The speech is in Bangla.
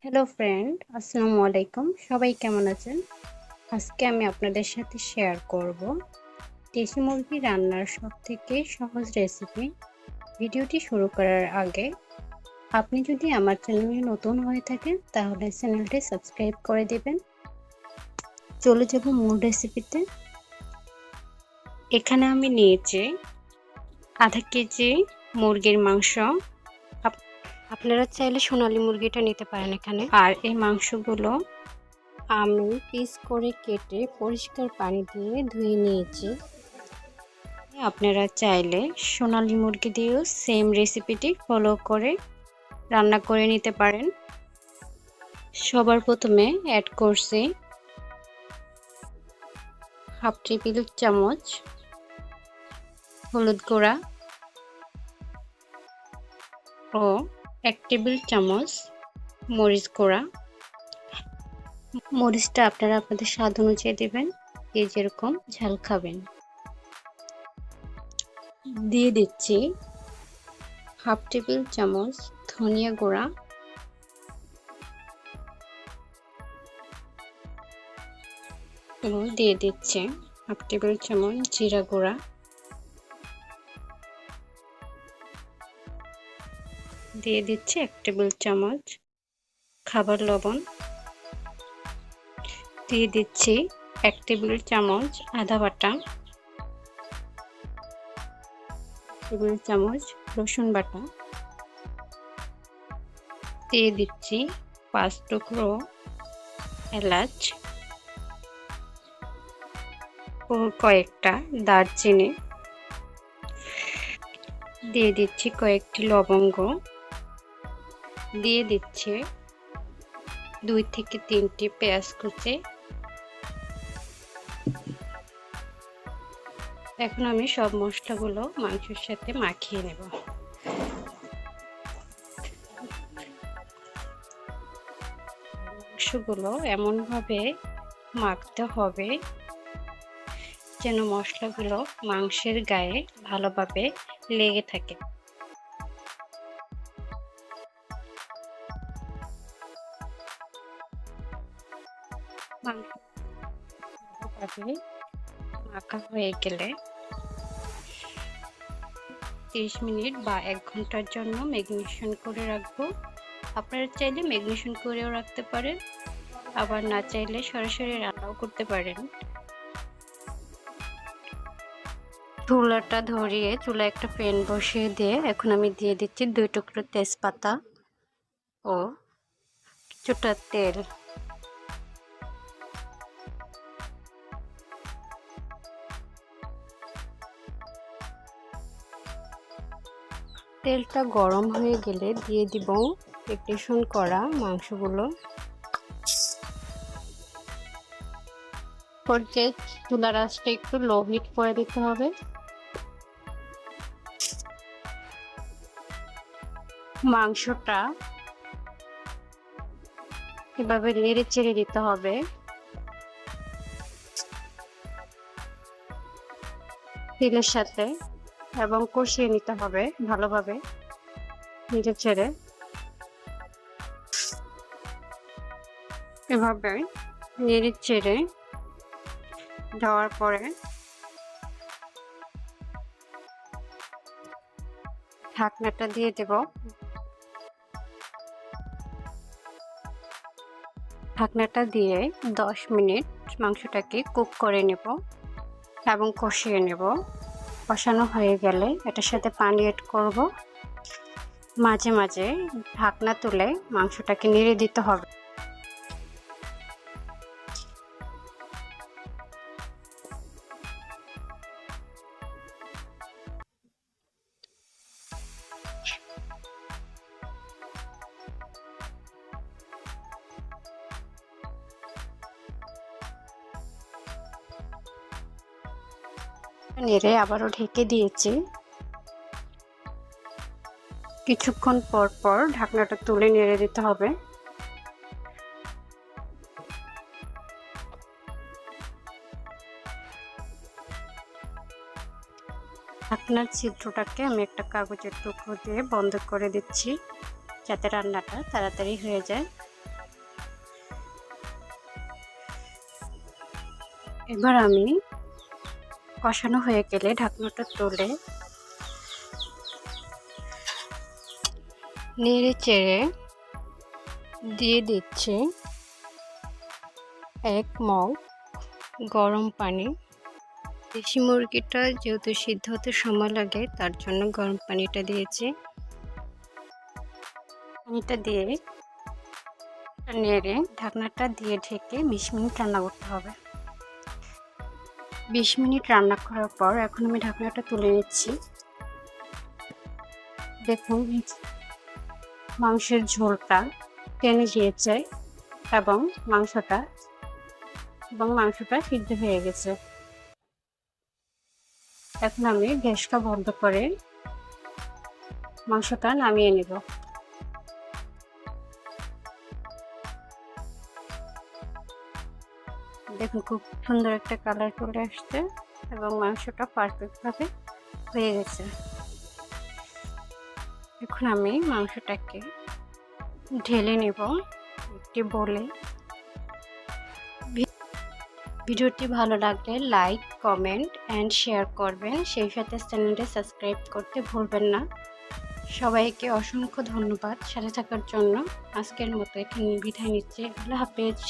হ্যালো ফ্রেন্ড, আসসালামু আলাইকুম। সবাই কেমন আছেন? আজকে আমি আপনাদের সাথে শেয়ার করব দেশি মুরগি রান্নার সবথেকে সহজ রেসিপি। ভিডিওটি শুরু করার আগে আপনি যদি আমার চ্যানেলে নতুন হয়ে থাকেন তাহলে চ্যানেলটি সাবস্ক্রাইব করে দিবেন। চলে যাব মূল রেসিপিতে। এখানে আমি নিয়েছি আধা কেজি মুরগির মাংস। আপনারা চাইলে সোনালী মুরগিটা নিতে পারেন এখানে। আর এই মাংসগুলো আমি পিস করে কেটে পরিষ্কার পানি দিয়ে ধুয়ে নিয়েছি। আপনারা চাইলে সোনালী মুরগি দিয়েও সেম রেসিপিটি ফলো করে রান্না করে নিতে পারেন। সবার প্রথমে অ্যাড করছি হাফ টেবিল চামচ হলুদ গুঁড়া ও 1 টেবিল চামচ মরিচ গুঁড়া। মরিচটা আপনারা আপনাদের স্বাদ অনুযায়ী দেবেন, যে যেরকম ঝাল খাবেন। দিয়ে দিচ্ছি হাফ টেবিল চামচ ধনিয়া গুঁড়া এবং দিয়ে দিচ্ছে হাফ টেবিল চামচ জিরা গুঁড়া। দিয়ে দিচ্ছি 1 টেবিল চামচ খাবার লবণ। দিয়ে দিচ্ছি 1 টেবিল চামচ আদা বাটা, টেবিল চামচ রসুন বাটা। দিয়ে দিচ্ছি 5 টুকরো এলাচ ও কয়েকটা দারচিনি। দিয়ে দিচ্ছি কয়েকটি লবঙ্গ। দিয়ে দিচ্ছি 2 থেকে 3টি পেঁয়াজ কুচি। এখন আমি সব মশলাগুলো মাংসের সাথে মাখিয়ে নেব। মাংসগুলো এমনভাবে মাখতে হবে যেন মশলাগুলো মাংসের গায়ে ভালোভাবে লেগে থাকে। মাংসভাবে মাখা হয়ে গেলে 30 মিনিট বা 1 ঘন্টার জন্য ম্যারিনেশন করে রাখবো। আপনারা চাইলে ম্যারিনেশন করেও রাখতে পারেন, আবার না চাইলে সরাসরি রান্নাও করতে পারেন। চুলাটা ধরিয়ে চুলায় একটা প্যান বসিয়ে দিয়ে এখন আমি দিয়ে দিচ্ছি 2 টুকরো তেজপাতা ও কিছুটা তেল। তেলটা গরম হয়ে গেলে দিয়ে দিব প্রিপারেশন করা মাংসগুলো। পর্যায়ে চুলার আঁচটা একটু লো হিট করে দিতে হবে। মাংসটা এভাবে নেড়ে চেড়ে দিতে হবে। তেলের সাথে এবং কষিয়ে নিতে হবে ভালোভাবে নেড়ে চেড়ে। এভাবে নেড়ে চেড়ে দেওয়ার পরে ঢাকনাটা দিয়ে দেব। ঢাকনাটা দিয়ে 10 মিনিট মাংসটাকে কুক করে নেব এবং কষিয়ে নেব। কষানো হয়ে গেলে এটার সাথে পানি অ্যাড করব। মাঝে মাঝে ঢাকনা তুলে মাংসটাকে নেড়ে দিতে হবে। নেড়ে আবারও ঢেকে দিয়েছি। কিছুক্ষণ পর পর ঢাকনাটা তুলে নেড়ে দিতে হবে। ঢাকনার ছিদ্রটাকে আমি একটা কাগজের টুকরো দিয়ে বন্ধ করে দিচ্ছি যাতে রান্নাটা তাড়াতাড়ি হয়ে যায়। এবার আমি কষানো হয়ে গেলে ঢাকনাটা তুলে নেড়ে চেড়ে দিয়ে দিচ্ছি 1 মগ গরম পানি। দেশি মুরগিটা যেহেতু সিদ্ধ হতে সময় লাগে তার জন্য গরম পানিটা দিয়েছি। পানিটা দিয়ে নেড়ে ঢাকনাটা দিয়ে ঢেকে 20 মিনিট রান্না করতে হবে। 20 মিনিট রান্না করার পর এখন আমি ঢাকনাটা তুলে নিচ্ছি। দেখুন মাংসের ঝোলটা টেনে গিয়েছে এবং মাংসটা সিদ্ধ হয়ে গেছে। এখন আমি গ্যাসটা বন্ধ করে মাংসটা নামিয়ে নেব। দেখুন খুব সুন্দর একটা কালার চলে আসছে এবং মাংসটা পারফেক্ট ভাবে হয়ে গেছে। এখন আমি মাংসটাকে ঢেলে নেব একটি বলে। ভিডিওটি ভালো লাগলে লাইক, কমেন্ট এন্ড শেয়ার করবেন। সেই সাথে চ্যানেলটি সাবস্ক্রাইব করতে ভুলবেন না। সবাইকে অসংখ্য ধন্যবাদ সাথে থাকার জন্য। আজকের মতো এখানে বিদায় নিচ্ছি। আল্লাহ হাফেজ।